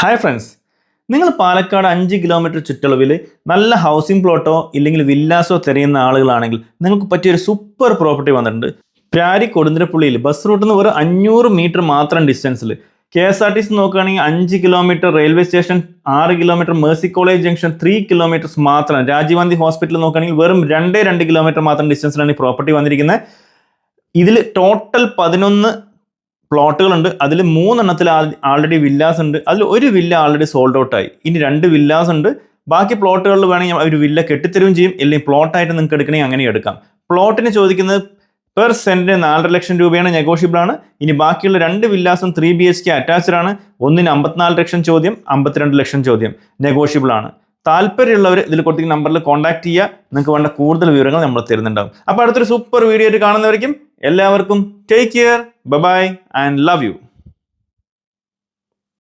Hi friends, നിങ്ങൾ Palakkad 5 kilometre ചുറ്റളവിൽ നല്ല ഹൗസിംഗ് പ്ലോട്ടോ ഇല്ലെങ്കിൽ വില്ലാസോ തിരയുന്ന ആളുകളാണെങ്കിൽ നിങ്ങൾക്ക് പറ്റിയൊരു സൂപ്പർ പ്രോപ്പർട്ടി വന്നിട്ടുണ്ട്. പ്രാരി കൊടുന്തിരപ്പള്ളിയിൽ ബസ് റൂട്ടിൽ നിന്ന് ഒരു 500 മീറ്റർ മാത്രം ഡിസ്റ്റൻസിൽ KSRTC നോക്കുകയാണെങ്കിൽ 5 kilometre, railway station 6 kilometre, Mercy college junction 3 kilometres മാത്രം, രാജീവ് ഗാന്ധി ഹോസ്പിറ്റൽ നോക്കുകയാണെങ്കിൽ വെറും 2 കിലോമീറ്റർ മാത്രം ഡിസ്റ്റൻസിലാണ് ഈ പ്രോപ്പർട്ടി വന്നിരിക്കുന്നത്. ഇതിൽ ടോട്ടൽ 11 പ്ലോട്ടുകളുണ്ട്. അതിൽ 3 എണ്ണത്തിൽ ആൾറെഡി വില്ലാസ് ഉണ്ട്. അതിൽ ഒരു വില്ല ആൾറെഡി സോൾഡ് ഔട്ട് ആയി. ഇനി 2 വില്ലാസ് ഉണ്ട്. ബാക്കി പ്ലോട്ടുകളിൽ വേണമെങ്കിൽ ഒരു വില്ല കെട്ടിത്തരുകയും ചെയ്യും, അല്ലെങ്കിൽ പ്ലോട്ടായിട്ട് നിങ്ങൾക്ക് എടുക്കണമെങ്കിൽ അങ്ങനെ എടുക്കാം. പ്ലോട്ടിന് ചോദിക്കുന്നത് പെർ സെന്റിന് 4.5 ലക്ഷം രൂപയാണ്, നെഗോഷ്യബിൾ ആണ്. ഇനി ബാക്കിയുള്ള 2 വില്ലാസും 3 BHK അറ്റാച്ച്ഡ് ആണ്. ഒന്നിന് 54 ലക്ഷം ചോദ്യം, 52 ലക്ഷം ചോദ്യം, നെഗോഷ്യബിൾ ആണ്. താല്പര്യമുള്ളവർ ഇതിൽ കൊടുത്തിരിക്കുന്ന നമ്പറിൽ കോൺടാക്ട് ചെയ്യുക. നിങ്ങൾക്ക് വേണ്ട കൂടുതൽ വിവരങ്ങൾ നമ്മൾ തരുന്നുണ്ടാവും. അപ്പോൾ അടുത്തൊരു സൂപ്പർ വീഡിയോ ആയിട്ട് കാണുന്നവരേക്കും എല്ലാവർക്കും take care, bye bye and love you.